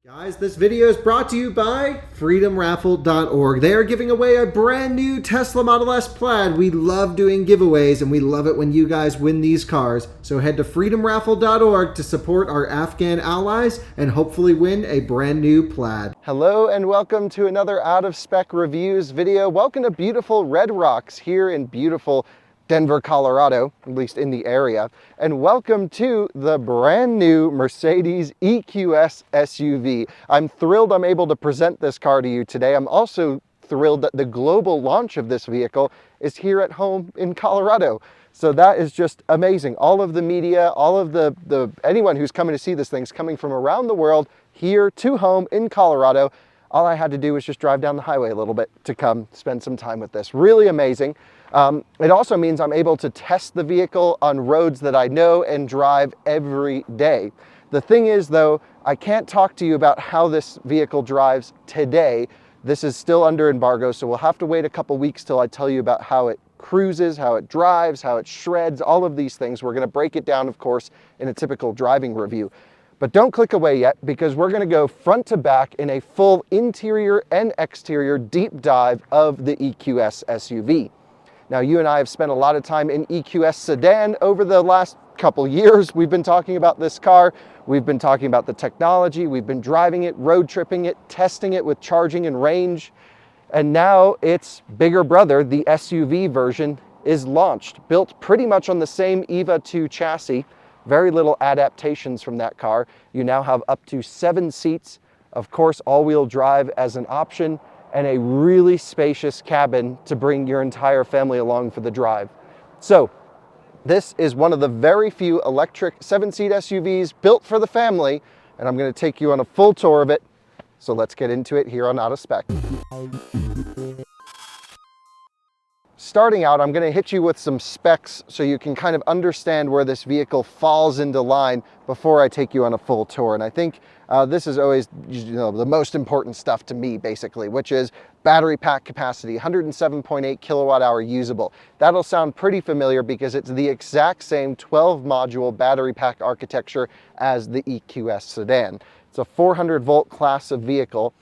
Guys, this video is brought to you by freedomraffle.org. They are giving away a brand new Tesla Model S Plaid. We love doing giveaways and we love it when you guys win these cars. So head to freedomraffle.org to support our Afghan allies and hopefully win a brand new Plaid. Hello and welcome to another Out of Spec Reviews video. Welcome to beautiful Red Rocks here in beautiful Denver, Colorado, at least in the area. And welcome to the brand new Mercedes EQS SUV. I'm thrilled I'm able to present this car to you today. I'm also thrilled that the global launch of this vehicle is here at home in Colorado. So that is just amazing. All of the media, all of anyone who's coming to see this thing is coming from around the world here to home in Colorado. All I had to do was just drive down the highway a little bit to come spend some time with this. Really amazing. It also means I'm able to test the vehicle on roads that I know and drive every day. The thing is, though, I can't talk to you about how this vehicle drives today. This is still under embargo, so we'll have to wait a couple weeks till I tell you about how it cruises, how it drives, how it shreds, all of these things. We're going to break it down, of course, in a typical driving review. But don't click away yet, because we're going to go front to back in a full interior and exterior deep dive of the EQS SUV. Now, you and I have spent a lot of time in EQS sedan over the last couple years. We've been talking about this car. We've been talking about the technology. We've been driving it, road tripping it, testing it with charging and range. And now its bigger brother, the SUV version, is launched, built pretty much on the same EVA 2 chassis. Very little adaptations from that car. You now have up to 7 seats, of course, all-wheel drive as an option, and a really spacious cabin to bring your entire family along for the drive. So this is one of the very few electric 7-seat SUVs built for the family, and I'm going to take you on a full tour of it. So let's get into it here on Out of Spec. Starting out, I'm going to hit you with some specs so you can kind of understand where this vehicle falls into line before I take you on a full tour. And I think this is always, the most important stuff to me, basically, which is battery pack capacity, 107.8 kilowatt hour usable. That'll sound pretty familiar because it's the exact same 12 module battery pack architecture as the EQS sedan. It's a 400 volt class of vehicle.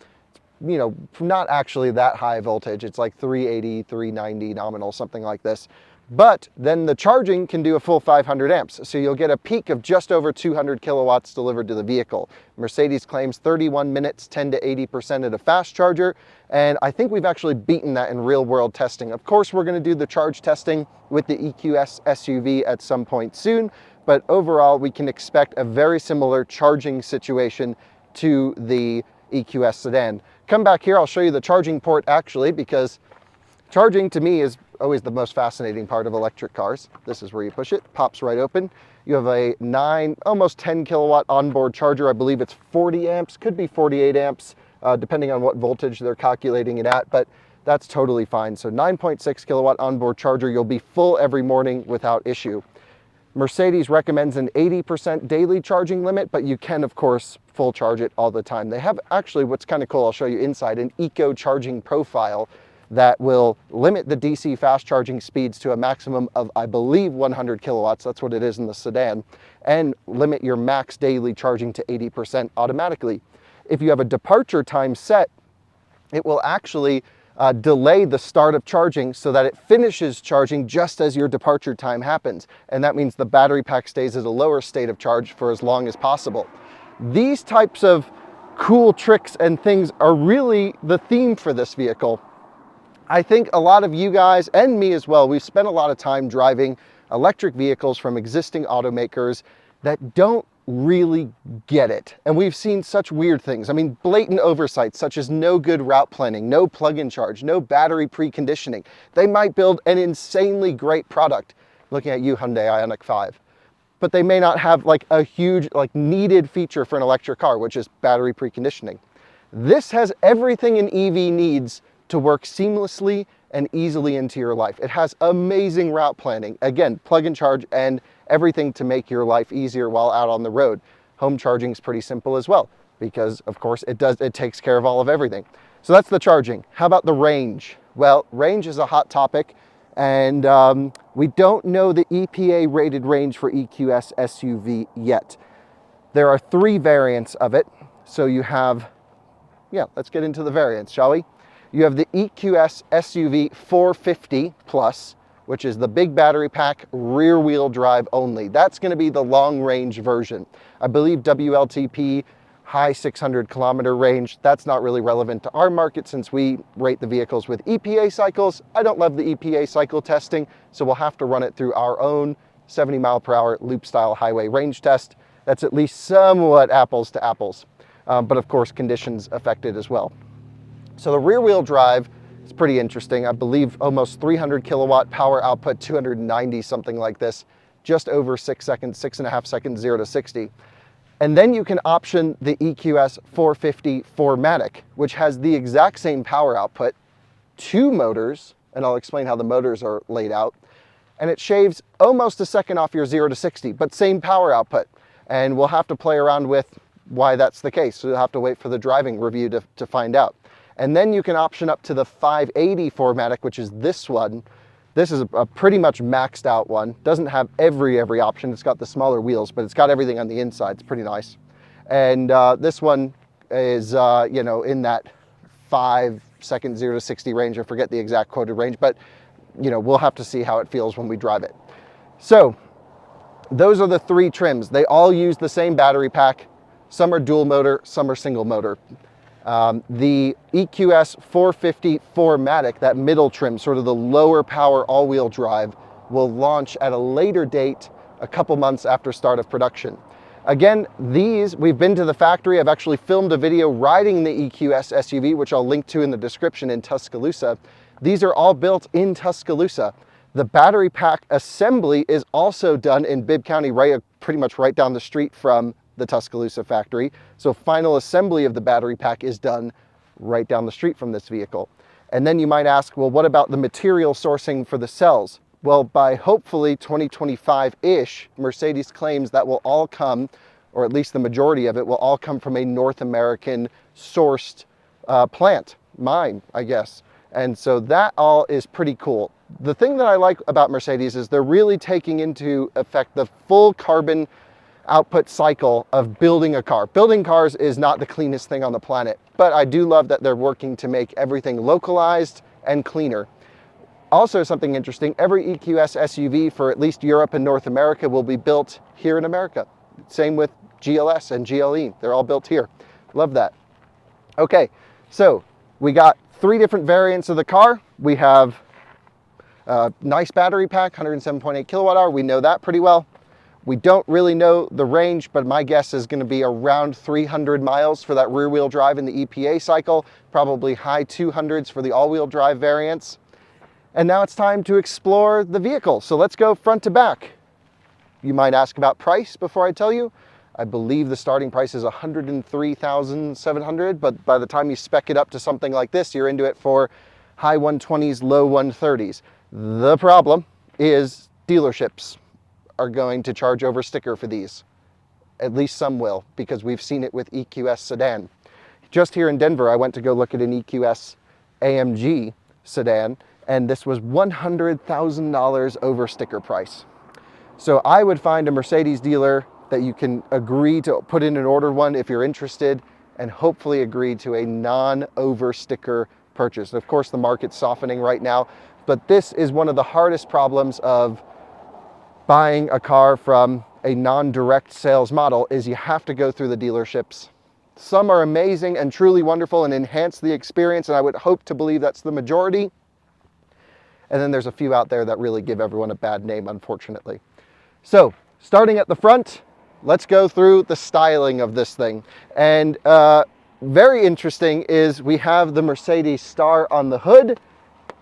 Not actually that high voltage. It's like 380, 390 nominal, something like this. But then the charging can do a full 500 amps. So you'll get a peak of just over 200 kilowatts delivered to the vehicle. Mercedes claims 31 minutes, 10 to 80% at a fast charger. And I think we've actually beaten that in real world testing. Of course, we're going to do the charge testing with the EQS SUV at some point soon. But overall, we can expect a very similar charging situation to the EQS sedan. Come back here, I'll show you the charging port actually, because charging to me is always the most fascinating part of electric cars. This is where you push it, pops right open. You have a 9, almost 10 kilowatt onboard charger. I believe it's 40 amps, could be 48 amps, depending on what voltage they're calculating it at, but that's totally fine. So 9.6 kilowatt onboard charger, you'll be full every morning without issue. Mercedes recommends an 80% daily charging limit, but you can, of course, full charge it all the time. They have actually, what's kind of cool, I'll show you inside, an eco charging profile that will limit the DC fast charging speeds to a maximum of, I believe, 100 kilowatts. That's what it is in the sedan, and limit your max daily charging to 80% automatically. If you have a departure time set, it will actually delay the start of charging so that it finishes charging just as your departure time happens. And that means the battery pack stays at a lower state of charge for as long as possible. These types of cool tricks and things are really the theme for this vehicle. I think a lot of you guys, and me as well, we've spent a lot of time driving electric vehicles from existing automakers that don't really get it. And we've seen such weird things. I mean, blatant oversights such as no good route planning, no plug-in charge, no battery preconditioning. They might build an insanely great product, looking at you, Hyundai Ioniq 5, but they may not have like a huge needed feature for an electric car, which is battery preconditioning. This has everything an EV needs to work seamlessly and easily into your life. It has amazing route planning. Again, plug and charge and everything to make your life easier while out on the road. Home charging is pretty simple as well, because of course it takes care of all of everything. So that's the charging. How about the range? Well, range is a hot topic, and we don't know the EPA rated range for EQS SUV yet. There are 3 variants of it. So you have, yeah, let's get into the variants, shall we? You have the EQS SUV 450 Plus, which is the big battery pack, rear wheel drive only. That's going to be the long range version. I believe WLTP, high 600 kilometer range. That's not really relevant to our market since we rate the vehicles with EPA cycles. I don't love the EPA cycle testing, so we'll have to run it through our own 70 mile per hour loop style highway range test. That's at least somewhat apples to apples, but of course conditions affected as well. So the rear wheel drive is pretty interesting. I believe almost 300 kilowatt power output, 290, something like this, just over 6 seconds, 6.5 seconds, 0 to 60. And then you can option the EQS 450 4MATIC, which has the exact same power output, 2 motors, and I'll explain how the motors are laid out. And it shaves almost a second off your 0 to 60, but same power output. And we'll have to play around with why that's the case. So you'll have to wait for the driving review to find out. And then you can option up to the 580 4MATIC, which is this one. This is a pretty much maxed out one. Doesn't have every option. It's got the smaller wheels, but it's got everything on the inside. It's pretty nice. And this one is, you know, in that 5 second 0 to 60 range. I forget the exact quoted range, but you know, we'll have to see how it feels when we drive it. So those are the 3 trims. They all use the same battery pack. Some are dual motor, some are single motor. The EQS 450 4MATIC, that middle trim, sort of the lower power all-wheel drive, will launch at a later date, a couple months after start of production. Again, these, we've been to the factory. I've actually filmed a video riding the EQS SUV, which I'll link to in the description, in Tuscaloosa. These are all built in Tuscaloosa. The battery pack assembly is also done in Bibb County, pretty much right down the street from the Tuscaloosa factory. So final assembly of the battery pack is done right down the street from this vehicle. And then you might ask, well, what about the material sourcing for the cells? Well, by hopefully 2025-ish, Mercedes claims that will all come, or at least the majority of it, will all come from a North American sourced plant, mine, I guess. And so that all is pretty cool. The thing that I like about Mercedes is they're really taking into effect the full carbon output cycle of building a car. Building cars is not the cleanest thing on the planet, but I do love that they're working to make everything localized and cleaner. Also, something interesting, every EQS SUV for at least Europe and North America will be built here in America. Same with GLS and GLE. They're all built here. Love that. Okay, so we got 3 different variants of the car. We have a nice battery pack, 107.8 kilowatt hour. We know that pretty well. We don't really know the range, but my guess is going to be around 300 miles for that rear wheel drive in the EPA cycle, probably high 200s for the all-wheel drive variants. And now it's time to explore the vehicle. So let's go front to back. You might ask about price before I tell you. I believe the starting price is $103,700, but by the time you spec it up to something like this, you're into it for high 120s, low 130s. The problem is dealerships are going to charge over sticker for these. At least some will, because we've seen it with EQS sedan. Just here in Denver, I went to go look at an EQS AMG sedan, and this was $100,000 over sticker price. So I would find a Mercedes dealer that you can agree to put in an order one if you're interested, and hopefully agree to a non-over sticker purchase. Of course, the market's softening right now, but this is one of the hardest problems of buying a car from a non-direct sales model, is you have to go through the dealerships. Some are amazing and truly wonderful and enhance the experience, and I would hope to believe that's the majority. And then there's a few out there that really give everyone a bad name, unfortunately. So, starting at the front, let's go through the styling of this thing. And very interesting is we have the Mercedes star on the hood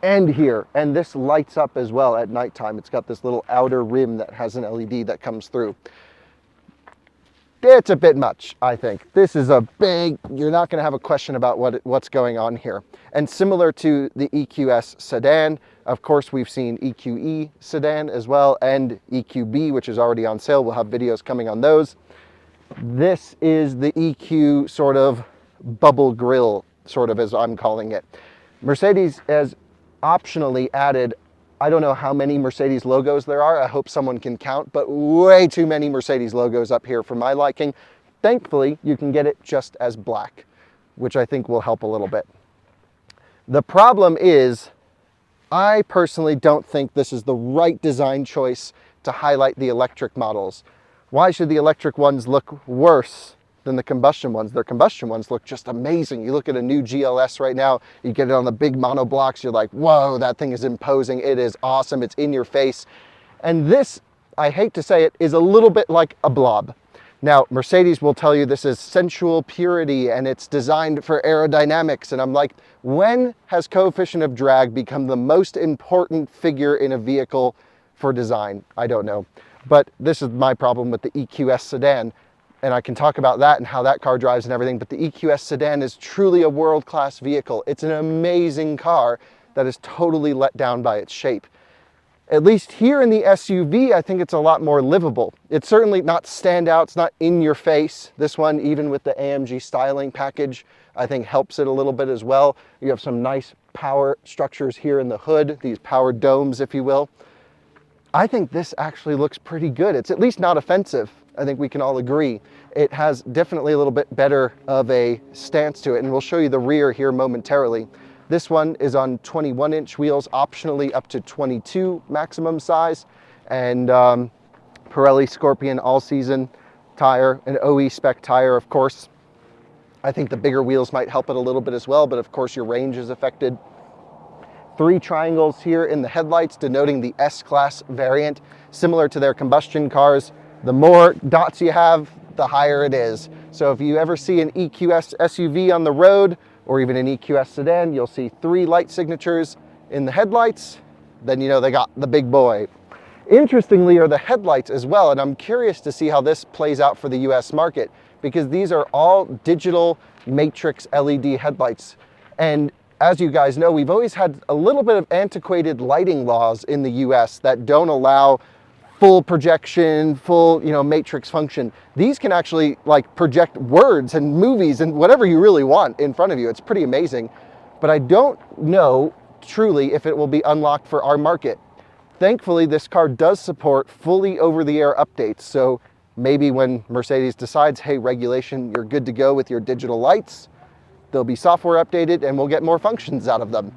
and here, and this lights up as well at nighttime. It's got this little outer rim that has an LED that comes through. It's a bit much, I think. This is a big, you're not going to have a question about what's going on here. And similar to the EQS sedan, of course, we've seen EQE sedan as well, and EQB, which is already on sale. We'll have videos coming on those. This is the EQ sort of bubble grille, sort of, as I'm calling it. Mercedes has optionally added, I don't know how many Mercedes logos there are. I hope someone can count, but way too many Mercedes logos up here for my liking. Thankfully, you can get it just as black, which I think will help a little bit. The problem is, I personally don't think this is the right design choice to highlight the electric models. Why should the electric ones look worse than the combustion ones? Their combustion ones look just amazing. You look at a new GLS right now, you get it on the big mono blocks, you're like, whoa, that thing is imposing, it is awesome, it's in your face. And this, I hate to say it, is a little bit like a blob. Now, Mercedes will tell you this is sensual purity and it's designed for aerodynamics. And I'm like, when has coefficient of drag become the most important figure in a vehicle for design? I don't know. But this is my problem with the EQS sedan. And I can talk about that and how that car drives and everything. But the EQS sedan is truly a world-class vehicle. It's an amazing car that is totally let down by its shape. At least here in the SUV, I think it's a lot more livable. It's certainly not standout, it's not in your face. This one, even with the AMG styling package, I think helps it a little bit as well. You have some nice power structures here in the hood, these power domes, if you will. I think this actually looks pretty good. It's at least not offensive. I think we can all agree. It has definitely a little bit better of a stance to it, and we'll show you the rear here momentarily. This one is on 21-inch wheels, optionally up to 22 maximum size, and Pirelli Scorpion all-season tire, an OE spec tire, of course. I think the bigger wheels might help it a little bit as well, but of course your range is affected. 3 triangles here in the headlights denoting the S-Class variant, similar to their combustion cars. The more dots you have, the higher it is. So if you ever see an EQS SUV on the road, or even an EQS sedan, you'll see 3 light signatures in the headlights, then you know they got the big boy. Interestingly are the headlights as well, and I'm curious to see how this plays out for the US market, because these are all digital matrix LED headlights. And as you guys know, we've always had a little bit of antiquated lighting laws in the US that don't allow full projection, full, matrix function. These can actually like project words and movies and whatever you really want in front of you. It's pretty amazing, but I don't know truly if it will be unlocked for our market. Thankfully, this car does support fully over-the-air updates. So maybe when Mercedes decides, hey, regulation, you're good to go with your digital lights, they'll be software updated and we'll get more functions out of them.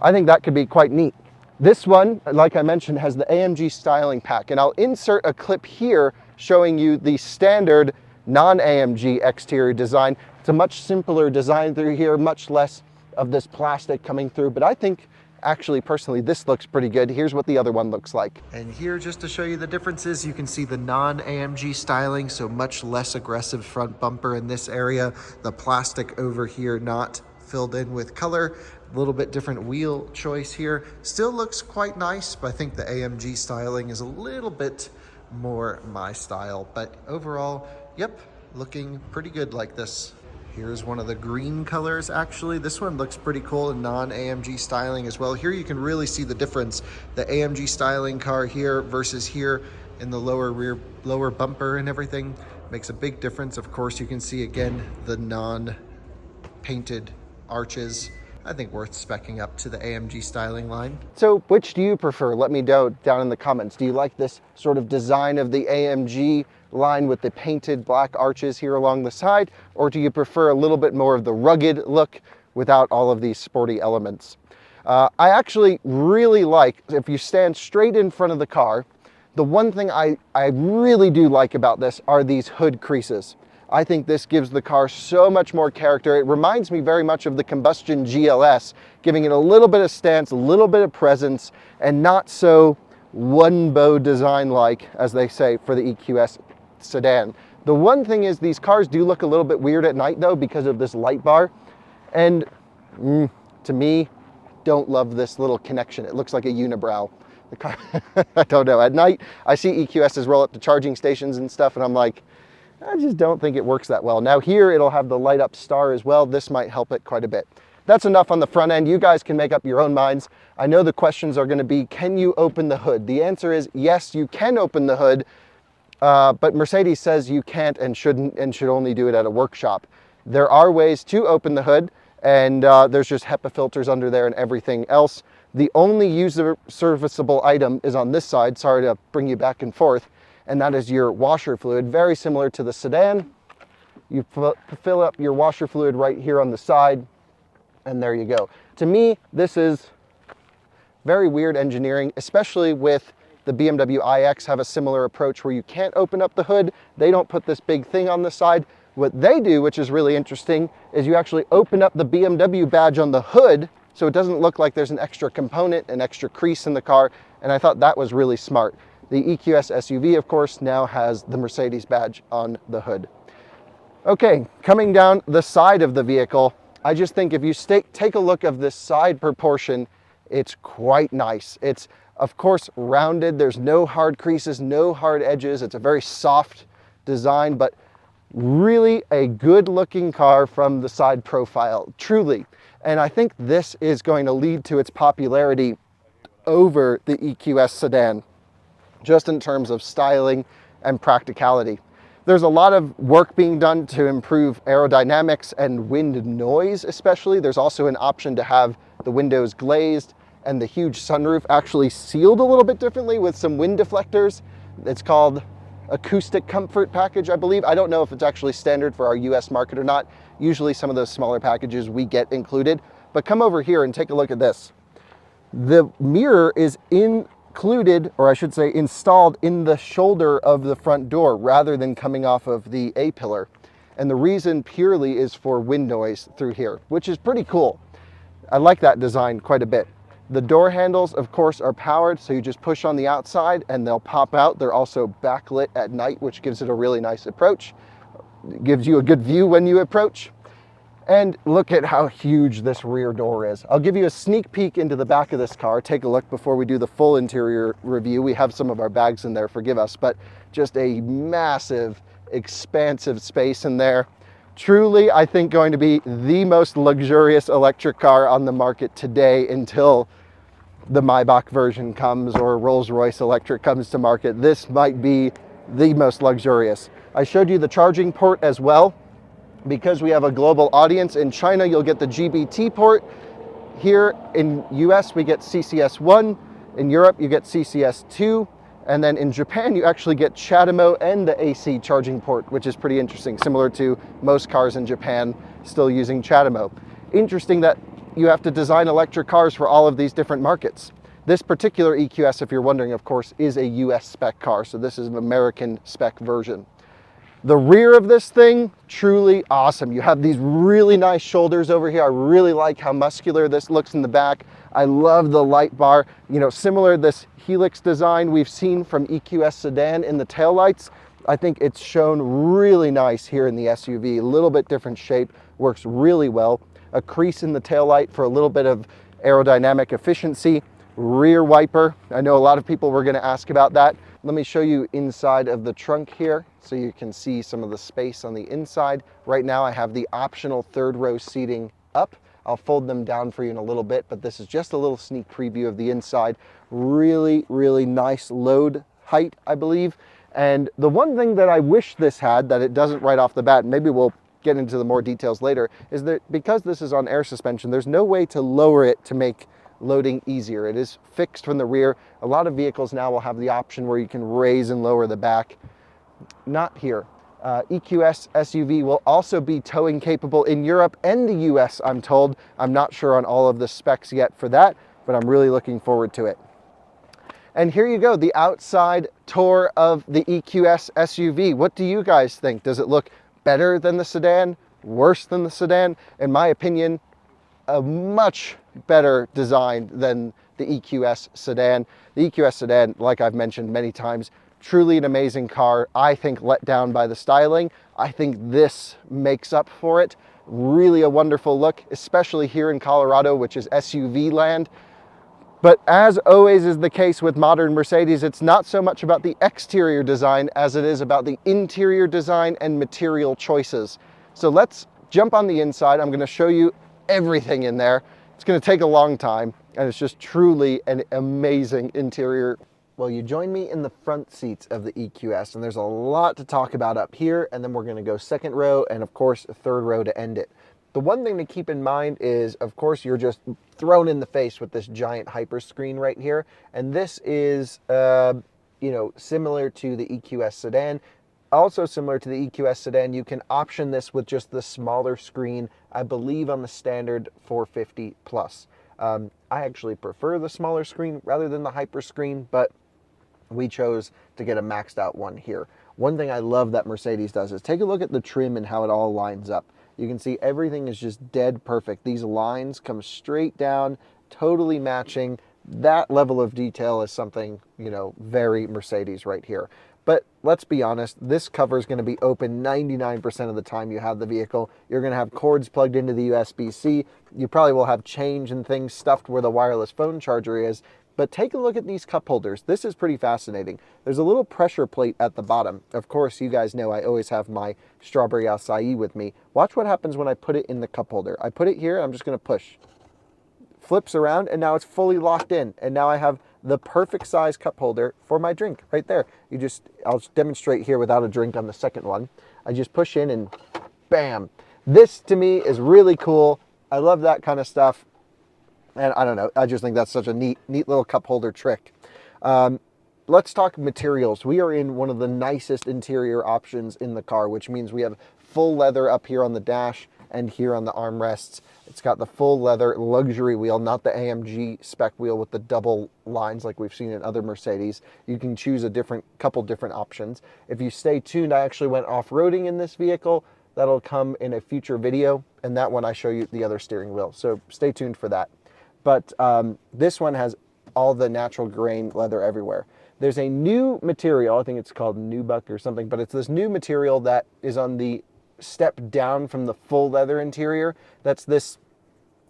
I think that could be quite neat. This one, like I mentioned, has the AMG styling pack, and I'll insert a clip here showing you the standard non-AMG exterior design. It's a much simpler design through here, much less of this plastic coming through, but I think actually personally this looks pretty good. Here's what the other one looks like. And here, just to show you the differences, you can see the non-AMG styling, so much less aggressive front bumper in this area. The plastic over here not filled in with color. A little bit different wheel choice here. Still looks quite nice, but I think the AMG styling is a little bit more my style. But overall, yep, looking pretty good like this. Here's one of the green colors, actually. This one looks pretty cool in non-AMG styling as well. Here you can really see the difference. The AMG styling car here versus here in the lower bumper and everything makes a big difference. Of course, you can see again the non-painted arches. I think worth speccing up to the AMG styling line. So which do you prefer? Let me know down in the comments. Do you like this sort of design of the AMG line with the painted black arches here along the side? Or do you prefer a little bit more of the rugged look without all of these sporty elements? I actually really like, if you stand straight in front of the car, the one thing I really do like about this are these hood creases. I think this gives the car so much more character. It reminds me very much of the combustion GLS, giving it a little bit of stance, a little bit of presence, and not so one bow design like, as they say, for the EQS sedan. The one thing is these cars do look a little bit weird at night though because of this light bar. And to me, don't love this little connection. It looks like a unibrow. The car, I don't know. At night, I see EQSs roll up to charging stations and stuff, and I'm like, I just don't think it works that well. Now here, it'll have the light up star as well. This might help it quite a bit. That's enough on the front end. You guys can make up your own minds. I know the questions are gonna be, can you open the hood? The answer is yes, you can open the hood, but Mercedes says you can't and shouldn't and should only do it at a workshop. There are ways to open the hood, and there's just HEPA filters under there and everything else. The only user serviceable item is on this side. Sorry to bring you back and forth. And that is your washer fluid, very similar to the sedan. You fill up your washer fluid right here on the side, and there you go. To me, this is very weird engineering, especially with the BMW iX have a similar approach where you can't open up the hood. They don't put this big thing on the side. What they do, which is really interesting, is you actually open up the BMW badge on the hood so it doesn't look like there's an extra component, an extra crease in the car, and I thought that was really smart. The EQS SUV, of course, now has the Mercedes badge on the hood. Okay, coming down the side of the vehicle, I just think if you take a look of this side proportion, it's quite nice. It's, of course, rounded. There's no hard creases, no hard edges. It's a very soft design, but really a good looking car from the side profile, truly. And I think this is going to lead to its popularity over the EQS sedan, just in terms of styling and practicality. There's a lot of work being done to improve aerodynamics and wind noise especially. There's also an option to have the windows glazed and the huge sunroof actually sealed a little bit differently with some wind deflectors. It's called Acoustic Comfort Package, I believe. I don't know if it's actually standard for our US market or not. Usually some of those smaller packages we get included. But come over here and take a look at this. The mirror is included, or I should say installed in the shoulder of the front door rather than coming off of the A-pillar. And the reason purely is for wind noise through here, which is pretty cool. I like that design quite a bit. The door handles, of course, are powered, so you just push on the outside and they'll pop out. They're also backlit at night, which gives it a really nice approach. It gives you a good view when you approach. And look at how huge this rear door is. I'll give you a sneak peek into the back of this car. Take a look before we do the full interior review. We have some of our bags in there, forgive us, but just a massive, expansive space in there. Truly, I think going to be the most luxurious electric car on the market today until the Maybach version comes or Rolls-Royce electric comes to market. This might be the most luxurious. I showed you the charging port as well. Because we have a global audience, in China you'll get the GBT port. Here in US we get CCS1, in Europe you get CCS2, and then in Japan you actually get CHAdeMO and the AC charging port, which is pretty interesting, similar to most cars in Japan still using CHAdeMO. Interesting that you have to design electric cars for all of these different markets. This particular EQS, if you're wondering, of course, is a US spec car, so this is an American spec version. The rear of this thing, truly awesome. You have these really nice shoulders over here. I really like how muscular this looks in the back. I love the light bar. You know, similar this Helix design we've seen from EQS sedan in the taillights. I think it's shown really nice here in the SUV. A little bit different shape, works really well. A crease in the taillight for a little bit of aerodynamic efficiency. Rear wiper. I know a lot of people were going to ask about that. Let me show you inside of the trunk here so you can see some of the space on the inside. Right now I have the optional third row seating up. I'll fold them down for you in a little bit, but this is just a little sneak preview of the inside. Really, really nice load height, I believe. And the one thing that I wish this had that it doesn't right off the bat, and maybe we'll get into the more details later, is that because this is on air suspension, there's no way to lower it to make loading easier. It is fixed from the rear. A lot of vehicles now will have the option where you can raise and lower the back. Not here. EQS SUV will also be towing capable in Europe and the US, I'm told. I'm not sure on all of the specs yet for that, but I'm really looking forward to it. And here you go, the outside tour of the EQS SUV. What do you guys think? Does it look better than the sedan? Worse than the sedan? In my opinion, a much better design than the EQS sedan. The EQS sedan, like I've mentioned many times, truly an amazing car. I think let down by the styling. I think this makes up for it. Really a wonderful look, especially here in Colorado, which is SUV land. But as always is the case with modern Mercedes, it's not so much about the exterior design as it is about the interior design and material choices. So let's jump on the inside. I'm going to show you everything in there. It's going to take a long time, and it's just truly an amazing interior. Well, you join me in the front seats of the EQS, and there's a lot to talk about up here, and then we're going to go second row and of course third row to end it. The one thing to keep in mind is, of course, you're just thrown in the face with this giant hyper screen right here, and this is you know, similar to the EQS sedan. Also similar to the EQS sedan, you can option this with just the smaller screen, I believe on the standard 450 plus. I actually prefer the smaller screen rather than the hyper screen, but we chose to get a maxed out one here. One thing I love that Mercedes does is take a look at the trim and how it all lines up. You can see everything is just dead perfect. These lines come straight down, totally matching. That level of detail is something, you know, very Mercedes right here. But let's be honest, this cover is going to be open 99% of the time you have the vehicle. You're going to have cords plugged into the USB-C. You probably will have change and things stuffed where the wireless phone charger is. But take a look at these cup holders. This is pretty fascinating. There's a little pressure plate at the bottom. Of course, you guys know I always have my strawberry acai with me. Watch what happens when I put it in the cup holder. I put it here, I'm just going to push. Flips around, and now it's fully locked in. And now I have the perfect size cup holder for my drink right there. I'll just demonstrate here without a drink on the second one. I just push in and bam. This to me is really cool. I love that kind of stuff. And I don't know, I just think that's such a neat little cup holder trick. Let's talk materials. We are in one of the nicest interior options in the car, which means we have full leather up here on the dash and here on the armrests. It's got the full leather luxury wheel, not the AMG spec wheel with the double lines like we've seen in other Mercedes. You can choose a couple different options. If you stay tuned, I actually went off-roading in this vehicle. That'll come in a future video, and that one I show you the other steering wheel. So stay tuned for that. But this one has all the natural grain leather everywhere. There's a new material, I think it's called Nubuck or something, but it's this new material that is on the step down from the full leather interior. That's this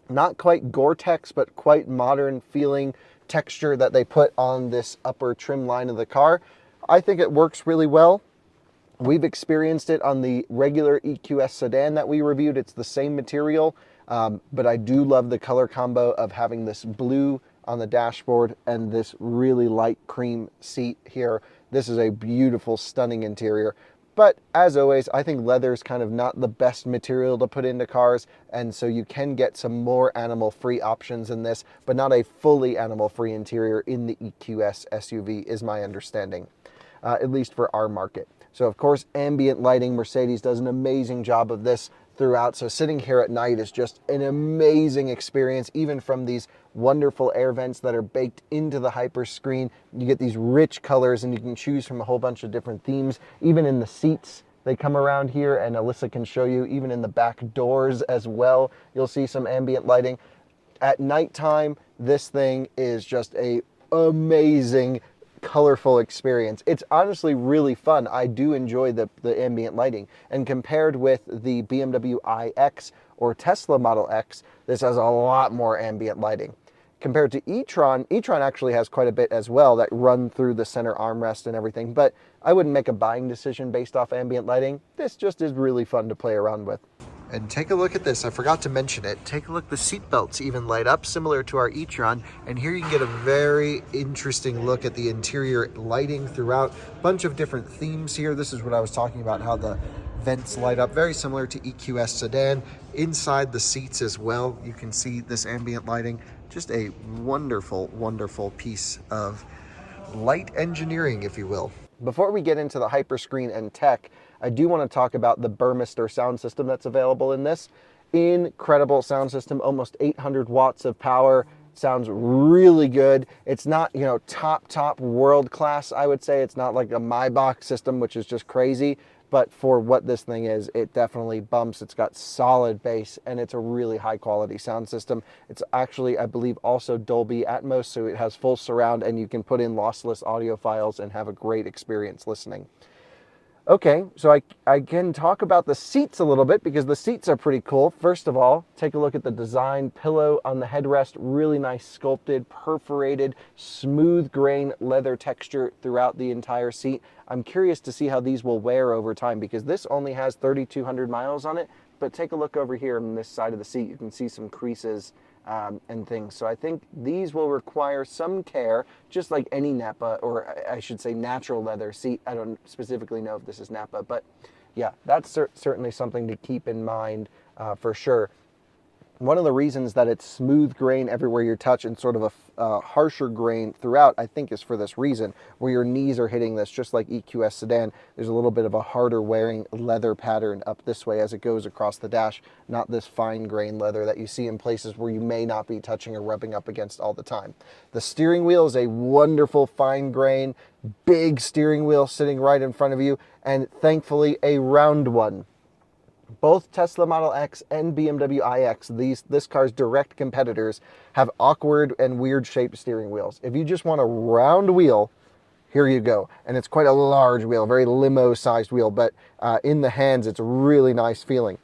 not quite Gore-Tex, but quite modern feeling texture that they put on this upper trim line of the car. I think it works really well. We've experienced it on the regular EQS sedan that we reviewed. It's the same material. But I do love the color combo of having this blue on the dashboard and this really light cream seat here. This is a beautiful, stunning interior. But as always, I think leather is kind of not the best material to put into cars, and so you can get some more animal-free options in this, but not a fully animal-free interior in the EQS SUV is my understanding, at least for our market. So of course, ambient lighting, Mercedes does an amazing job of this throughout. So sitting here at night is just an amazing experience, even from these wonderful air vents that are baked into the hyper screen. You get these rich colors and you can choose from a whole bunch of different themes. Even in the seats, they come around here, and Alyssa can show you, even in the back doors as well, you'll see some ambient lighting. At nighttime, this thing is just a amazing colorful experience. It's honestly really fun. I do enjoy the ambient lighting, and compared with the BMW iX or Tesla Model X, this has a lot more ambient lighting. Compared to e-tron actually has quite a bit as well that run through the center armrest and everything, but I wouldn't make a buying decision based off ambient lighting. This just is really fun to play around with. And take a look at this. I forgot to mention it. Take a look. The seat belts even light up, similar to our e-tron. And here you can get a very interesting look at the interior lighting throughout. Bunch of different themes here. This is what I was talking about, how the vents light up, very similar to EQS sedan. Inside the seats as well, you can see this ambient lighting. Just a wonderful, wonderful piece of light engineering, if you will. Before we get into the hyperscreen and tech, I do want to talk about the Burmester sound system that's available in this. Incredible sound system, almost 800 watts of power. Sounds really good. It's not, you know, top world class, I would say. It's not like a Maybach system, which is just crazy. But for what this thing is, it definitely bumps. It's got solid bass, and it's a really high quality sound system. It's actually, I believe, also Dolby Atmos, so it has full surround, and you can put in lossless audio files and have a great experience listening. Okay, so I can talk about the seats a little bit, because the seats are pretty cool. First of all, take a look at the design. Pillow on the headrest, really nice sculpted, perforated, smooth grain leather texture throughout the entire seat. I'm curious to see how these will wear over time, because this only has 3,200 miles on it, but take a look over here on this side of the seat. You can see some creases and things. So I think these will require some care, just like any Nappa, or I should say natural leather seat. I don't specifically know if this is Nappa, but yeah, that's certainly something to keep in mind for sure. One of the reasons that it's smooth grain everywhere you touch and sort of a harsher grain throughout, I think, is for this reason, where your knees are hitting this, just like EQS sedan. There's a little bit of a harder wearing leather pattern up this way as it goes across the dash, not this fine grain leather that you see in places where you may not be touching or rubbing up against all the time. The steering wheel is a wonderful fine grain, big steering wheel sitting right in front of you, and thankfully a round one. Both Tesla Model X and BMW iX, this car's direct competitors, have awkward and weird shaped steering wheels. If you just want a round wheel, here you go. And it's quite a large wheel, very limo sized wheel, but in the hands, it's a really nice feeling.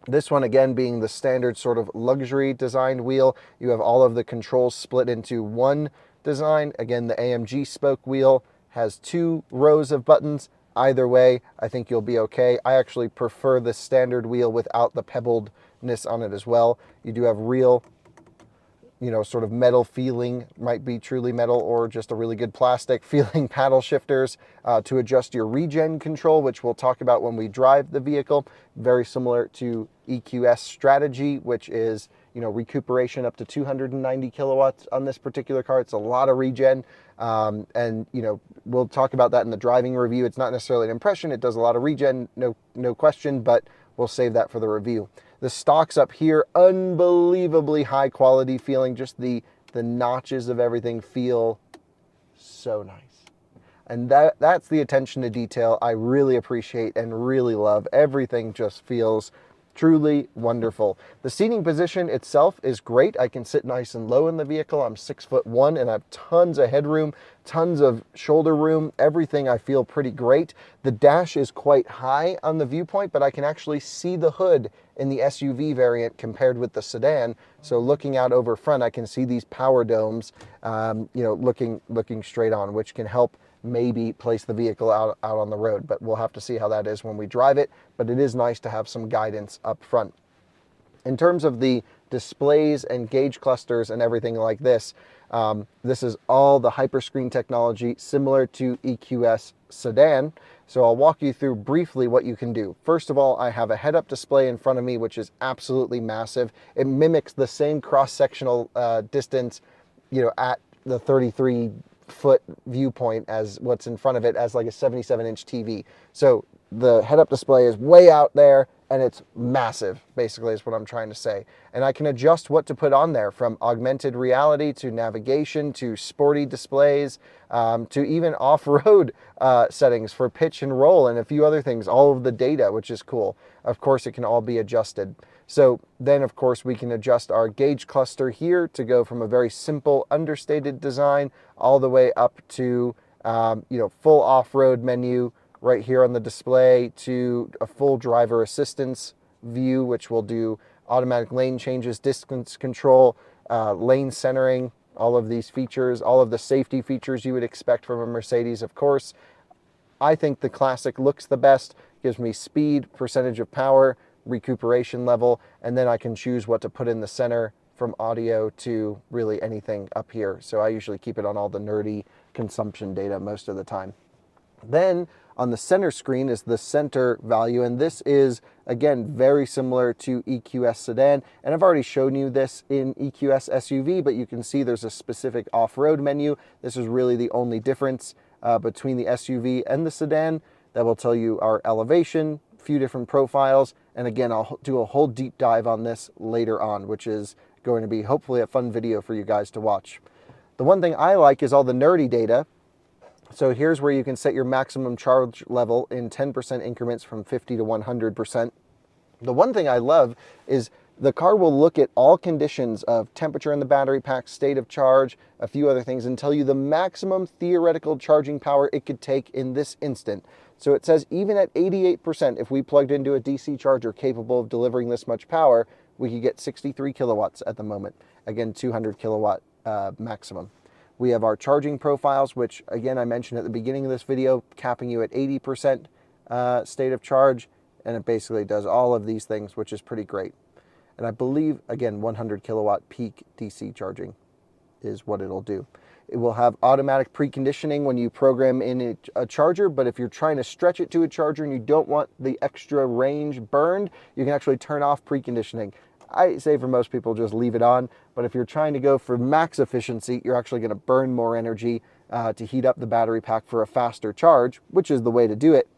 This one, again, being the standard sort of luxury designed wheel, you have all of the controls split into one design. Again, the AMG spoke wheel has 2 rows of buttons. Either way, I think you'll be okay. I actually prefer the standard wheel without the pebbledness on it as well. You do have real, sort of metal feeling, might be truly metal or just a really good plastic feeling paddle shifters to adjust your regen control, which we'll talk about when we drive the vehicle. Very similar to EQS strategy, which is, recuperation up to 290 kilowatts on this particular car. It's a lot of regen. And we'll talk about that in the driving review. It's not necessarily an impression. It does a lot of regen, no question, but we'll save that for the review. The stocks up here, unbelievably high quality feeling. Just the notches of everything feel so nice. And that's the attention to detail I really appreciate and really love. Everything just feels truly wonderful. The seating position itself is great. I can sit nice and low in the vehicle. I'm 6'1" and I have tons of headroom, tons of shoulder room. Everything I feel pretty great. The dash is quite high on the viewpoint, but I can actually see the hood in the SUV variant compared with the sedan. So looking out over front, I can see these power domes, looking straight on, which can help maybe place the vehicle out on the road, but we'll have to see how that is when we drive it. But it is nice to have some guidance up front. In terms of the displays and gauge clusters and everything like this, this is all the hyperscreen technology similar to EQS sedan. So I'll walk you through briefly what you can do. First of all, I have a head-up display in front of me, which is absolutely massive. It mimics the same cross-sectional distance, at the 33-foot viewpoint as what's in front of it as like a 77-inch TV. So the head-up display is way out there and it's massive, basically is what I'm trying to say. And I can adjust what to put on there, from augmented reality to navigation to sporty displays to even off-road settings for pitch and roll and a few other things, all of the data, which is cool. Of course, it can all be adjusted. So then, of course, we can adjust our gauge cluster here to go from a very simple, understated design all the way up to, full off-road menu right here on the display, to a full driver assistance view, which will do automatic lane changes, distance control, lane centering, all of these features, all of the safety features you would expect from a Mercedes, of course. I think the Classic looks the best, gives me speed, percentage of power, recuperation level, and then I can choose what to put in the center, from audio to really anything up here. So I usually keep it on all the nerdy consumption data most of the time. Then on the center screen is the center value, and this is, again, very similar to EQS sedan. And I've already shown you this in EQS SUV, but you can see there's a specific off-road menu. This is really the only difference between the SUV and the sedan. That will tell you our elevation, a few different profiles, and again, I'll do a whole deep dive on this later on, which is going to be hopefully a fun video for you guys to watch. The one thing I like is all the nerdy data. So here's where you can set your maximum charge level in 10% increments from 50 to 100%. The one thing I love is the car will look at all conditions of temperature in the battery pack, state of charge, a few other things, and tell you the maximum theoretical charging power it could take in this instant. So it says even at 88%, if we plugged into a DC charger capable of delivering this much power, we could get 63 kilowatts at the moment. Again, 200 kilowatt maximum. We have our charging profiles, which again, I mentioned at the beginning of this video, capping you at 80% state of charge. And it basically does all of these things, which is pretty great. And I believe, again, 100 kilowatt peak DC charging is what it'll do. It will have automatic preconditioning when you program in a charger, but if you're trying to stretch it to a charger and you don't want the extra range burned, you can actually turn off preconditioning. I say for most people just leave it on, but if you're trying to go for max efficiency, you're actually going to burn more energy to heat up the battery pack for a faster charge, which is the way to do it.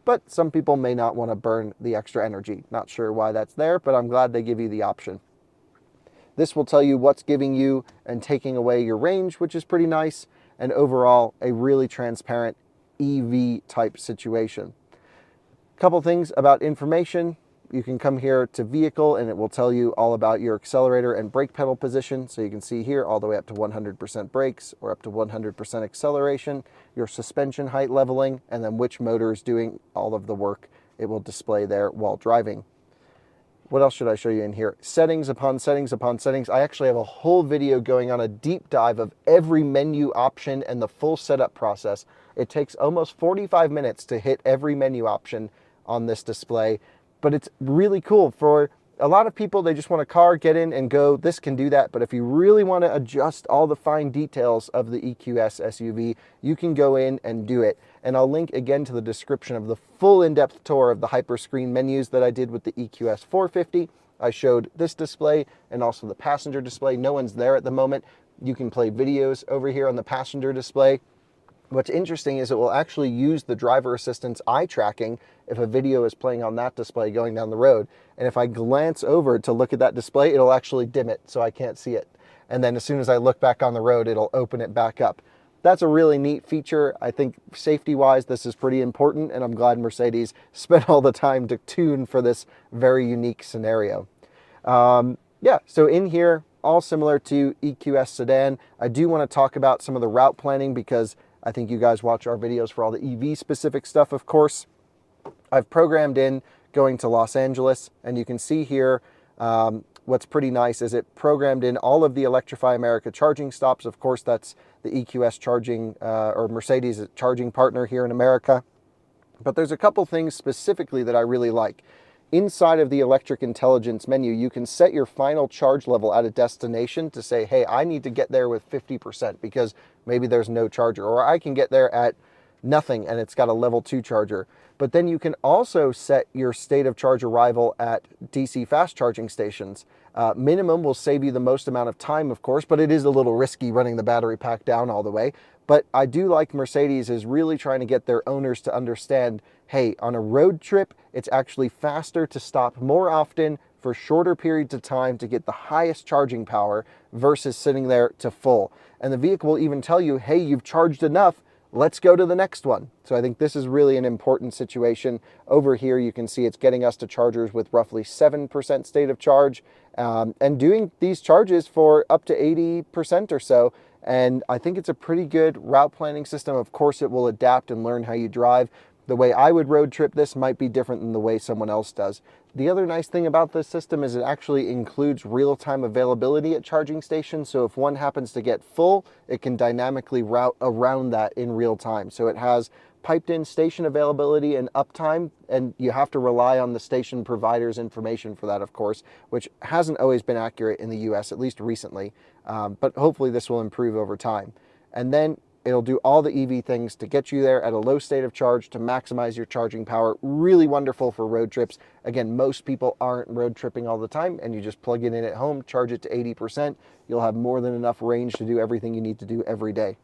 But some people may not want to burn the extra energy. Not sure why that's there, but I'm glad they give you the option. This will tell you what's giving you and taking away your range, which is pretty nice, and overall a really transparent EV type situation. Couple things about information. You can come here to vehicle and it will tell you all about your accelerator and brake pedal position. So you can see here all the way up to 100% brakes or up to 100% acceleration, your suspension height leveling, and then which motor is doing all of the work. It will display there while driving. What else should I show you in here? Settings upon settings upon settings. I actually have a whole video going on a deep dive of every menu option and the full setup process. It takes almost 45 minutes to hit every menu option on this display, but it's really cool. For a lot of people, they just want a car, get in and go. This can do that, but if you really want to adjust all the fine details of the EQS SUV, you can go in and do it. And I'll link again to the description of the full in-depth tour of the hyperscreen menus that I did with the EQS 450. I showed this display and also the passenger display. No one's there at the moment. You can play videos over here on the passenger display. What's interesting is it will actually use the driver assistance eye tracking if a video is playing on that display going down the road. And if I glance over to look at that display, it'll actually dim it so I can't see it. And then as soon as I look back on the road, it'll open it back up. That's a really neat feature. I think safety-wise, this is pretty important, and I'm glad Mercedes spent all the time to tune for this very unique scenario. Yeah, so in here, all similar to EQS sedan, I do want to talk about some of the route planning because I think you guys watch our videos for all the EV specific stuff, of course. I've programmed in going to Los Angeles, and you can see here what's pretty nice is it programmed in all of the Electrify America charging stops. Of course, that's the EQS charging or Mercedes charging partner here in America. But there's a couple things specifically that I really like. Inside of the electric intelligence menu, you can set your final charge level at a destination to say, hey, I need to get there with 50% because maybe there's no charger, or I can get there at nothing and it's got a level 2 charger. But then you can also set your state of charge arrival at DC fast charging stations. Minimum will save you the most amount of time, of course, but it is a little risky running the battery pack down all the way. But I do like Mercedes is really trying to get their owners to understand, hey, on a road trip, it's actually faster to stop more often for shorter periods of time to get the highest charging power versus sitting there to full. And the vehicle will even tell you, hey, you've charged enough, let's go to the next one. So I think this is really an important situation. Over here, you can see it's getting us to chargers with roughly 7% state of charge and doing these charges for up to 80% or so. And I think it's a pretty good route planning system. Of course, it will adapt and learn how you drive. The way I would road trip this might be different than the way someone else does. The other nice thing about this system is it actually includes real-time availability at charging stations. So if one happens to get full, it can dynamically route around that in real time. So it has piped in station availability and uptime, and you have to rely on the station provider's information for that, of course, which hasn't always been accurate in the US, at least recently. But hopefully this will improve over time. And then it'll do all the EV things to get you there at a low state of charge to maximize your charging power. Really wonderful for road trips. Again, most people aren't road tripping all the time, and you just plug it in at home, charge it to 80%. You'll have more than enough range to do everything you need to do every day.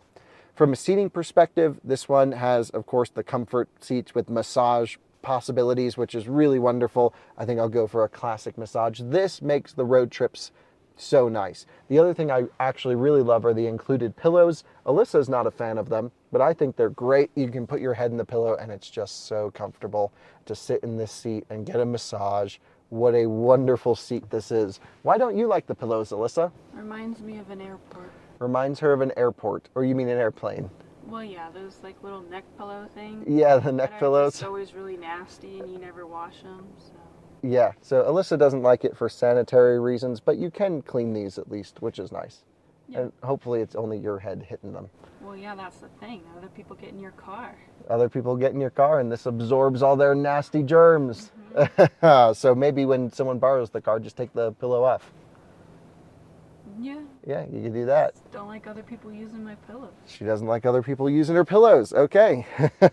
From a seating perspective, this one has, of course, the comfort seats with massage possibilities, which is really wonderful. I think I'll go for a classic massage. This makes the road trips so nice. The other thing I actually really love are the included pillows. Alyssa's not a fan of them, but I think they're great. You can put your head in the pillow and it's just so comfortable to sit in this seat and get a massage. What a wonderful seat this is. Why don't you like the pillows, Alyssa? Reminds me of an airport. Reminds her of an airport, or you mean an airplane? Well, yeah, those like little neck pillow things. Yeah, the neck that pillows. It's always really nasty and you never wash them, so. Yeah, so Alyssa doesn't like it for sanitary reasons, but you can clean these at least, which is nice. Yeah. And hopefully it's only your head hitting them. Well, yeah, that's the thing. Other people get in your car. Other people get in your car and this absorbs all their nasty germs. Mm-hmm. So maybe when someone borrows the car, just take the pillow off. Yeah. Yeah, you can do that. Don't like other people using my pillows. She doesn't like other people using her pillows. Okay.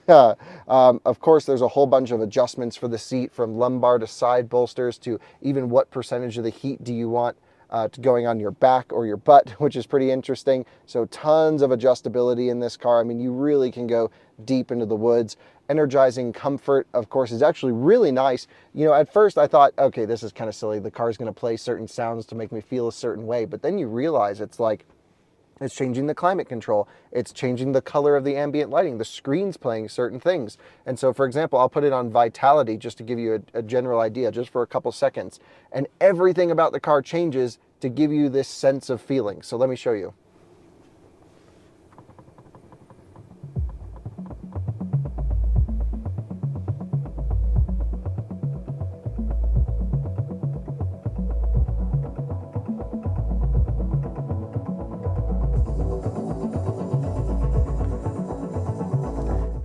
Of course, there's a whole bunch of adjustments for the seat, from lumbar to side bolsters to even what percentage of the heat do you want to going on your back or your butt, which is pretty interesting. So tons of adjustability in this car. I mean, you really can go deep into the woods. Energizing comfort, of course, is actually really nice. You know, at first I thought, okay, this is kind of silly. The car's going to play certain sounds to make me feel a certain way. But then you realize it's like, it's changing the climate control. It's changing the color of the ambient lighting. The screen's playing certain things. And so, for example, I'll put it on Vitality just to give you a general idea, just for a couple seconds. And everything about the car changes to give you this sense of feeling. So let me show you.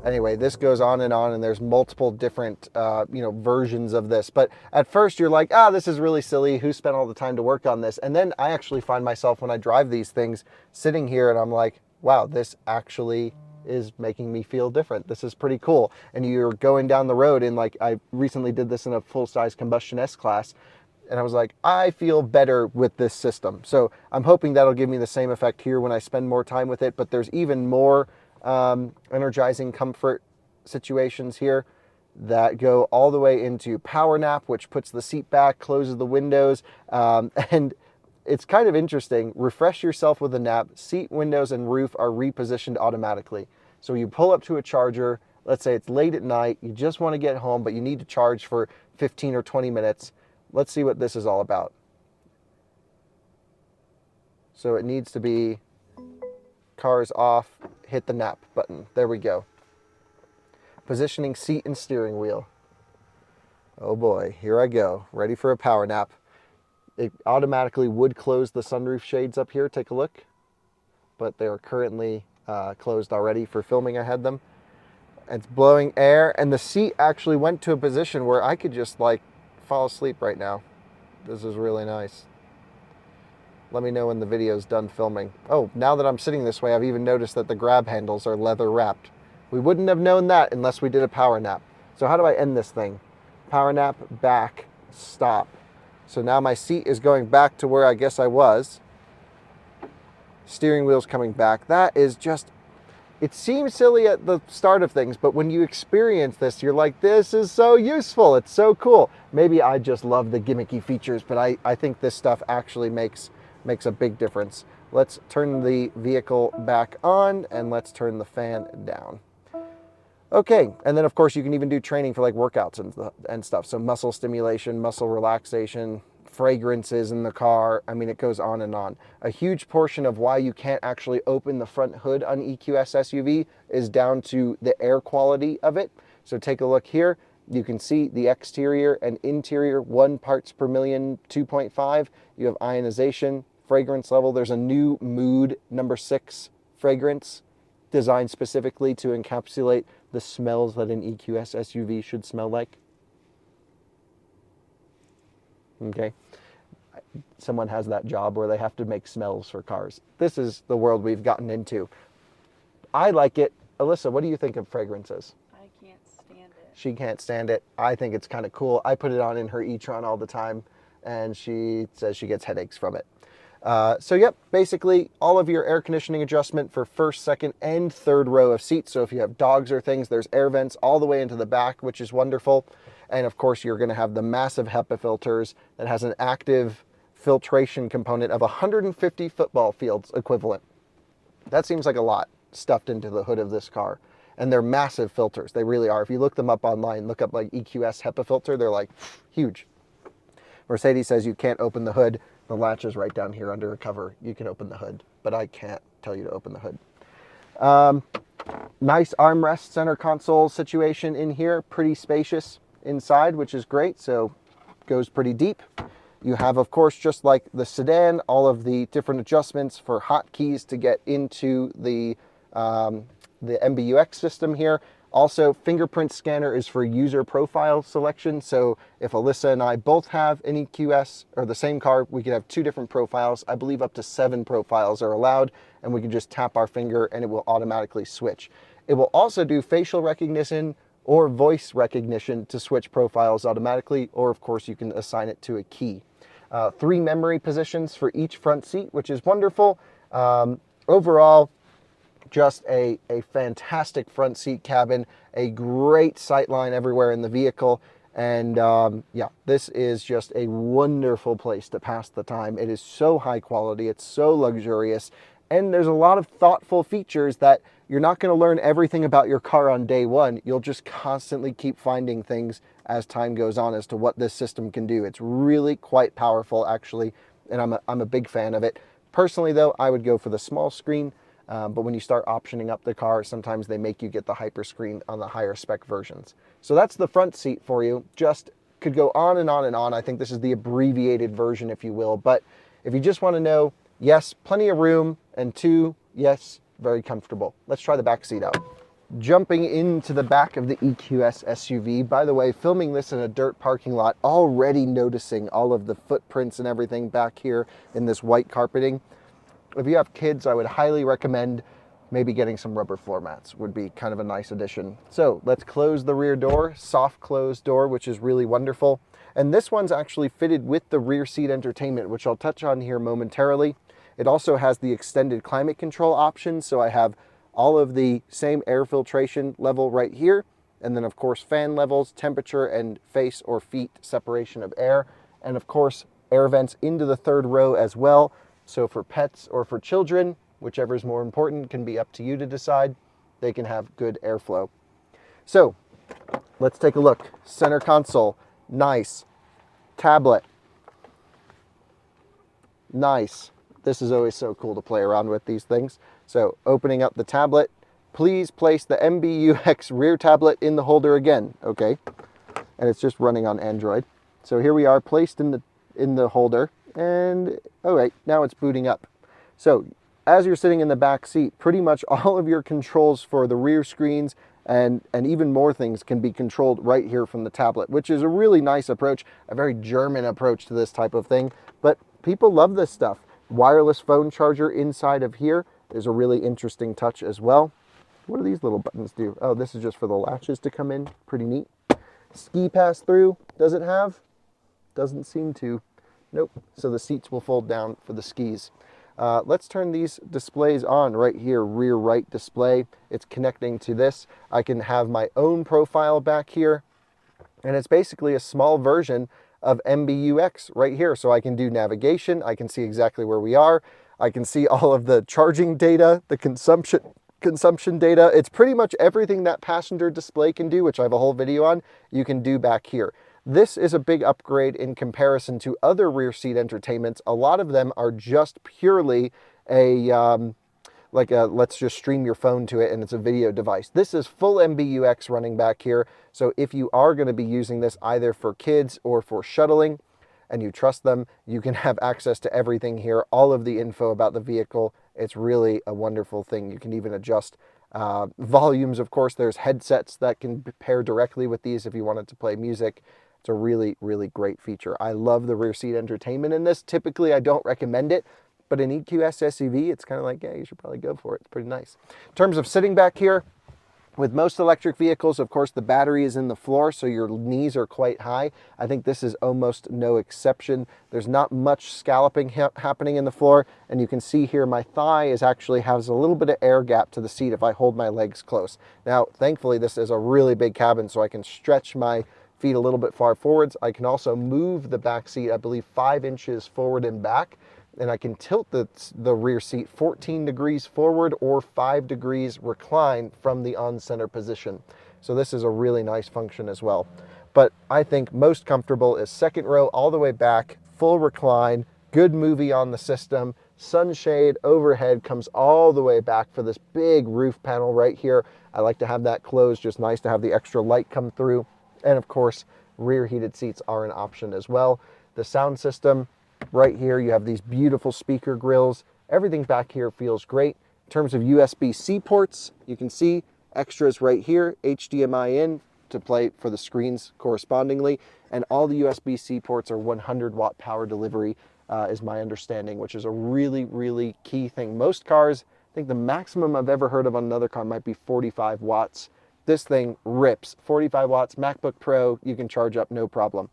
Anyway, this goes on, and there's multiple different, versions of this. But at first you're like, this is really silly. Who spent all the time to work on this? And then I actually find myself, when I drive these things, sitting here and I'm like, wow, this actually is making me feel different. This is pretty cool. And you're going down the road, and like, I recently did this in a full-size combustion S class, and I was like, I feel better with this system. So I'm hoping that'll give me the same effect here when I spend more time with it. But there's even more energizing comfort situations here that go all the way into power nap, which puts the seat back, closes the windows, and it's kind of interesting. Refresh yourself with a nap. Seat, windows, and roof are repositioned automatically. So you pull up to a charger, let's say it's late at night, you just want to get home, but you need to charge for 15 or 20 minutes. Let's see what this is all about. So it needs to be cars off, hit the nap button. There we go. Positioning seat and steering wheel. Oh boy, here I go. Ready for a power nap. It automatically would close the sunroof shades up here. Take a look. But they are currently closed already for filming. I had them. It's blowing air, and the seat actually went to a position where I could just like fall asleep right now. This is really nice. Let me know when the video's done filming. Oh, now that I'm sitting this way, I've even noticed that the grab handles are leather wrapped. We wouldn't have known that unless we did a power nap. So how do I end this thing? Power nap, back, stop. So now my seat is going back to where I guess I was. Steering wheel's coming back. That is just, it seems silly at the start of things, but when you experience this, you're like, this is so useful. It's so cool. Maybe I just love the gimmicky features, but I think this stuff actually makes a big difference. Let's turn the vehicle back on, and let's turn the fan down. Okay, and then of course you can even do training for like workouts and stuff. So muscle stimulation, muscle relaxation, fragrances in the car. I mean, it goes on and on. A huge portion of why you can't actually open the front hood on EQS SUV is down to the air quality of it. So take a look here. You can see the exterior and interior, 1 parts per million, 2.5. You have ionization, fragrance level. There's a new Mood number 6 fragrance designed specifically to encapsulate the smells that an EQS SUV should smell like. Okay. Someone has that job where they have to make smells for cars. This is the world we've gotten into. I like it. Alyssa, what do you think of fragrances? I can't stand it. She can't stand it. I think it's kind of cool. I put it on in her e-tron all the time, and she says she gets headaches from it. So yep, basically all of your air conditioning adjustment for first, second, and third row of seats. So if you have dogs or things, there's air vents all the way into the back, which is wonderful. And of course, you're going to have the massive HEPA filters that has an active filtration component of 150 football fields equivalent. That seems like a lot stuffed into the hood of this car. And they're massive filters. They really are. If you look them up online, look up like EQS HEPA filter, they're like huge. Mercedes says you can't open the hood. The latch is right down here under a cover. You can open the hood, but I can't tell you to open the hood. Nice armrest center console situation in here. Pretty spacious inside, which is great. So goes pretty deep. You have, of course, just like the sedan, all of the different adjustments for hotkeys to get into the MBUX system here. Also, fingerprint scanner is for user profile selection. So if Alyssa and I both have an EQS or the same car, we could have 2 different profiles. I believe up to 7 profiles are allowed, and we can just tap our finger and it will automatically switch. It will also do facial recognition or voice recognition to switch profiles automatically, or of course you can assign it to a key. 3 memory positions for each front seat, which is wonderful. Overall, just a fantastic front seat cabin, a great sight line everywhere in the vehicle, and yeah, this is just a wonderful place to pass the time. It is so high quality, it's so luxurious, and there's a lot of thoughtful features that you're not going to learn everything about your car on day one. You'll just constantly keep finding things as time goes on as to what this system can do. It's really quite powerful, actually, and I'm a big fan of it. Personally, though, I would go for the small screen. But when you start optioning up the car, sometimes they make you get the hyper screen on the higher spec versions. So that's the front seat for you. Just could go on and on and on. I think this is the abbreviated version, if you will. But if you just want to know, yes, plenty of room, and 2, yes, very comfortable. Let's try the back seat out. Jumping into the back of the EQS SUV. By the way, filming this in a dirt parking lot, already noticing all of the footprints and everything back here in this white carpeting. If you have kids, I would highly recommend maybe getting some rubber floor mats. Would be kind of a nice addition. So let's close the rear door, soft close door, which is really wonderful. And this one's actually fitted with the rear seat entertainment, which I'll touch on here momentarily. It also has the extended climate control option. So I have all of the same air filtration level right here. And then of course, fan levels, temperature, and face or feet separation of air. And of course, air vents into the 3rd row as well. So for pets or for children, whichever is more important can be up to you to decide. They can have good airflow. So let's take a look. Center console, nice. Tablet, nice. This is always so cool to play around with these things. So opening up the tablet, please place the MBUX rear tablet in the holder again. Okay, and it's just running on Android. So here we are, placed in the holder. And all right, now it's booting up. So as you're sitting in the back seat, pretty much all of your controls for the rear screens and even more things can be controlled right here from the tablet, which is a really nice approach, a very German approach to this type of thing. But people love this stuff. Wireless phone charger inside of here is a really interesting touch as well. What do these little buttons do? Oh, this is just for the latches to come in. Pretty neat. Ski pass through, does it have? Doesn't seem to. Nope, so the seats will fold down for the skis. Let's turn these displays on right here, rear right display. It's connecting to this. I can have my own profile back here, and it's basically a small version of MBUX right here. So I can do navigation, I can see exactly where we are, I can see all of the charging data, the consumption data. It's pretty much everything that passenger display can do, which I have a whole video on, you can do back here. This is a big upgrade in comparison to other rear seat entertainments. A lot of them are just purely let's just stream your phone to it and it's a video device. This is full MBUX running back here. So if you are going to be using this either for kids or for shuttling and you trust them, you can have access to everything here, all of the info about the vehicle. It's really a wonderful thing. You can even adjust volumes. Of course, there's headsets that can pair directly with these if you wanted to play music. It's a really, really great feature. I love the rear seat entertainment in this. Typically, I don't recommend it, but an EQS SUV, it's kind of like, yeah, you should probably go for it. It's pretty nice. In terms of sitting back here, with most electric vehicles, of course, the battery is in the floor, so your knees are quite high. I think this is almost no exception. There's not much scalloping happening in the floor, and you can see here my thigh actually has a little bit of air gap to the seat if I hold my legs close. Now, thankfully, this is a really big cabin, so I can stretch my feet a little bit far forwards. I can also move the back seat, I believe, 5 inches forward and back, and I can tilt the rear seat 14 degrees forward or 5 degrees recline from the on-center position. So this is a really nice function as well. But I think most comfortable is second row all the way back, full recline, good movie on the system, sunshade overhead comes all the way back for this big roof panel right here. I like to have that closed, just nice to have the extra light come through. And of course, rear heated seats are an option as well. The sound system, right here, you have these beautiful speaker grills. Everything back here feels great. In terms of USB-C ports, you can see Extras right here, HDMI in to play for the screens correspondingly, and all the USB-C ports are 100-watt power delivery, is my understanding, which is a really, really key thing. Most cars, I think the maximum I've ever heard of on another car might be 45 watts. This thing rips. 45 watts, MacBook Pro, you can charge up no problem.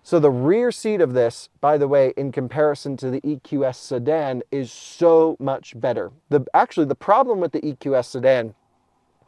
So the rear seat of this, by the way, in comparison to the EQS sedan, is so much better. Actually, the problem with the EQS sedan,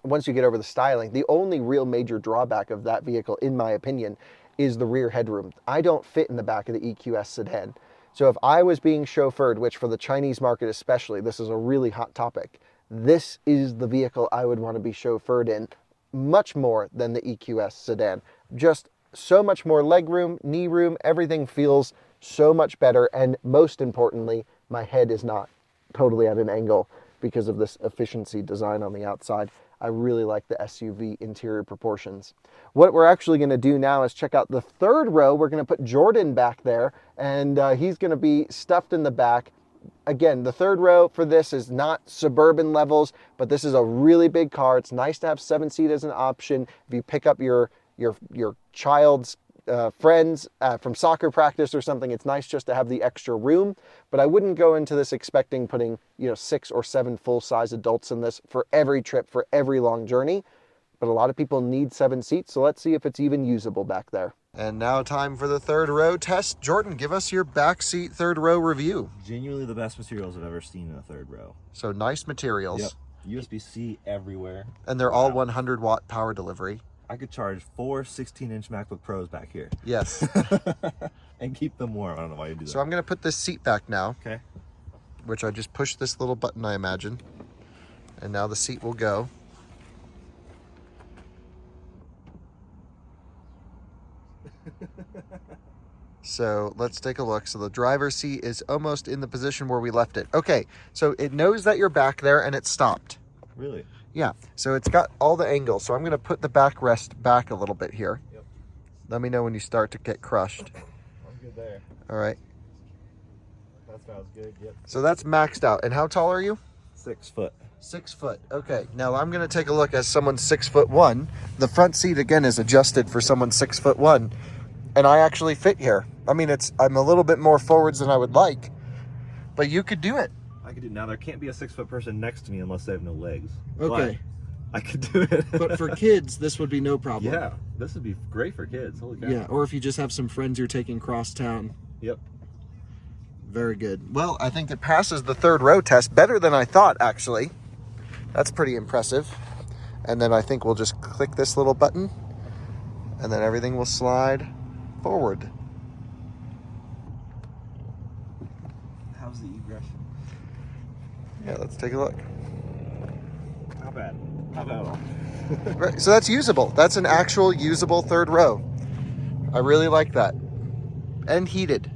once you get over the styling, the only real major drawback of that vehicle, in my opinion, is the rear headroom. I don't fit in the back of the EQS sedan. So if I was being chauffeured, which for the Chinese market especially, this is a really hot topic, this is the vehicle I would want to be chauffeured in much more than the EQS sedan. Just so much more leg room, knee room, everything feels so much better. And most importantly, my head is not totally at an angle because of this efficiency design on the outside. I really like the SUV interior proportions. What we're actually going to do now is check out the third row. We're going to put Jordan back there, and he's going to be stuffed in the back. Again, the third row for this is not suburban levels, but this is a really big car. It's nice to have 7-seat as an option. If you pick up your child's friends from soccer practice or something, it's nice just to have the extra room. But I wouldn't go into this expecting putting 6 or 7 full-size adults in this for every trip, for every long journey. But a lot of people need 7 seats, so let's see if it's even usable back there. And now time for the third row test. Jordan, give us your backseat third row review. Genuinely the best materials I've ever seen in a third row. So nice materials. Yep. USB-C everywhere. And they're all 100-watt power delivery. I could charge 4 16-inch MacBook Pros back here. Yes. And keep them warm. I don't know why you do that. So I'm going to put this seat back now. Okay. Which I just push this little button, I imagine. And now the seat will go. So let's take a look. So the driver's seat is almost in the position where we left it. Okay, so it knows that you're back there and it stopped. Really? Yeah, so it's got all the angles. So I'm going to put the backrest back a little bit here. Yep. Let me know when you start to get crushed. I'm good there. All right. That sounds good. Yep. So that's maxed out. And how tall are you? 6 foot. 6 foot. Okay. Now I'm going to take a look as someone 6'1". The front seat again is adjusted for someone 6'1", and I actually fit here. I mean, I'm a little bit more forwards than I would like, but you could do it. I could do. Now there can't be a 6 foot person next to me unless they have no legs. Okay. But I could do it. But for kids, this would be no problem. Yeah, this would be great for kids. Holy cow. Yeah, or if you just have some friends you're taking cross town. Yep. Very good. Well, I think it passes the third row test better than I thought, actually. That's pretty impressive. And then I think we'll just click this little button, and then everything will slide forward. How's the egress? Yeah, let's take a look. Not bad. Not bad at all. Right, so that's usable. That's an actual usable third row. I really like that. And heated.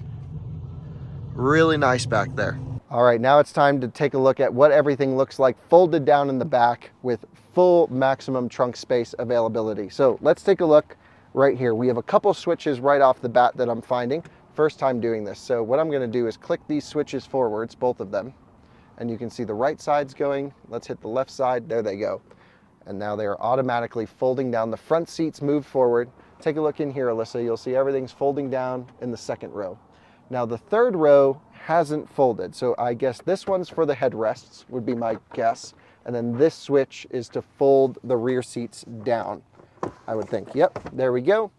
Really nice back there. All right, now it's time to take a look at what everything looks like folded down in the back with full maximum trunk space availability. So let's take a look right here. We have a couple switches right off the bat that I'm finding. First time doing this. So what I'm gonna do is click these switches forwards, both of them, and you can see the right side's going. Let's hit the left side, there they go. And now they are automatically folding down. The front seats move forward. Take a look in here, Alyssa. You'll see everything's folding down in the second row. Now the third row hasn't folded, so I guess this one's for the headrests, would be my guess. And then this switch is to fold the rear seats down, I would think. Yep, there we go.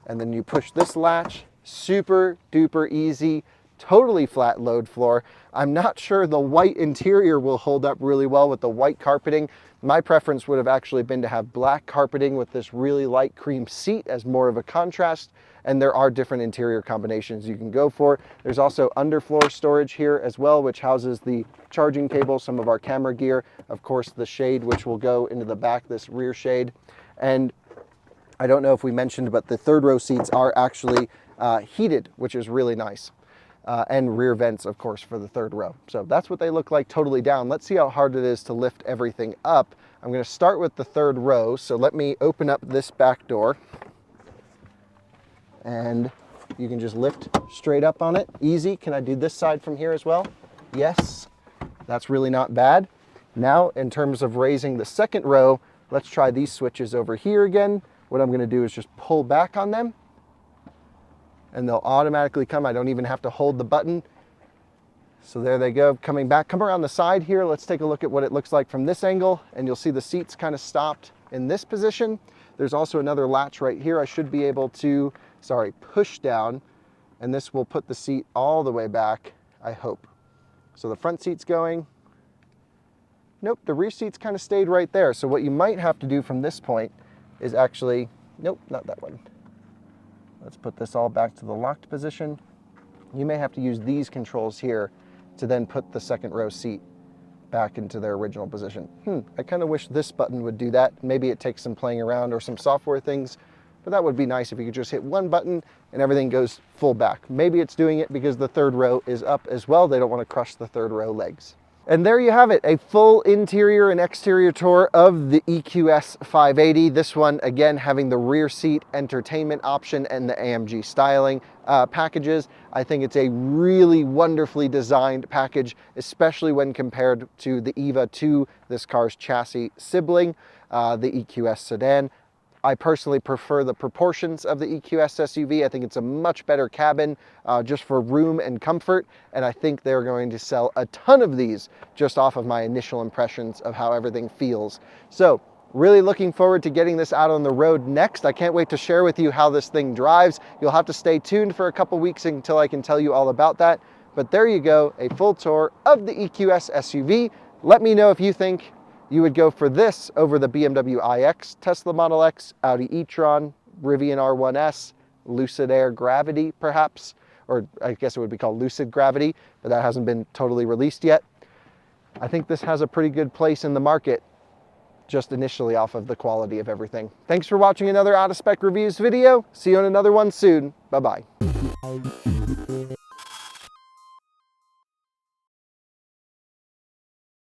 And then you push this latch, super duper easy, totally flat load floor. I'm not sure the white interior will hold up really well with the white carpeting. My preference would have actually been to have black carpeting with this really light cream seat as more of a contrast. And there are different interior combinations you can go for. There's also underfloor storage here as well, which houses the charging cable, some of our camera gear, of course the shade, which will go into the back, this rear shade. And I don't know if we mentioned, but the third row seats are actually heated, which is really nice. And rear vents, of course, for the third row. So that's what they look like totally down. Let's see how hard it is to lift everything up. I'm going to start with the third row. So let me open up this back door. And you can just lift straight up on it. Easy. Can I do this side from here as well? Yes. That's really not bad. Now, in terms of raising the second row, Let's try these switches over here again. What I'm going to do is just pull back on them and they'll automatically come. I don't even have to hold the button. So there they go, coming back. Come around the side here. Let's take a look at what it looks like from this angle, and you'll see the seats kind of stopped in this position. There's also another latch right here. I should be able to, push down, and this will put the seat all the way back, I hope. So the front seat's going. Nope, the rear seat's kind of stayed right there. So what you might have to do from this point is actually, nope, not that one. Let's put this all back to the locked position. You may have to use these controls here to then put the second row seat back into their original position. I kind of wish this button would do that. Maybe it takes some playing around or some software things, but that would be nice if you could just hit one button and everything goes full back. Maybe it's doing it because the third row is up as well. They don't want to crush the third row legs. And there you have it, a full interior and exterior tour of the EQS 580. This one, again, having the rear seat entertainment option and the AMG styling packages. I think it's a really wonderfully designed package, especially when compared to the EVA 2, this car's chassis sibling, the EQS sedan. I personally prefer the proportions of the EQS SUV. I think it's a much better cabin just for room and comfort, and I think they're going to sell a ton of these just off of my initial impressions of how everything feels. So really looking forward to getting this out on the road next. I can't wait to share with you how this thing drives. You'll have to stay tuned for a couple weeks until I can tell you all about that. But there you go, a full tour of the EQS SUV. Let me know if you think you would go for this over the BMW iX, Tesla Model X, Audi e-tron, Rivian R1S, Lucid Air Gravity perhaps, or I guess it would be called Lucid Gravity, but that hasn't been totally released yet. I think this has a pretty good place in the market, just initially off of the quality of everything. Thanks for watching another Out of Spec Reviews video. See you on another one soon. Bye-bye.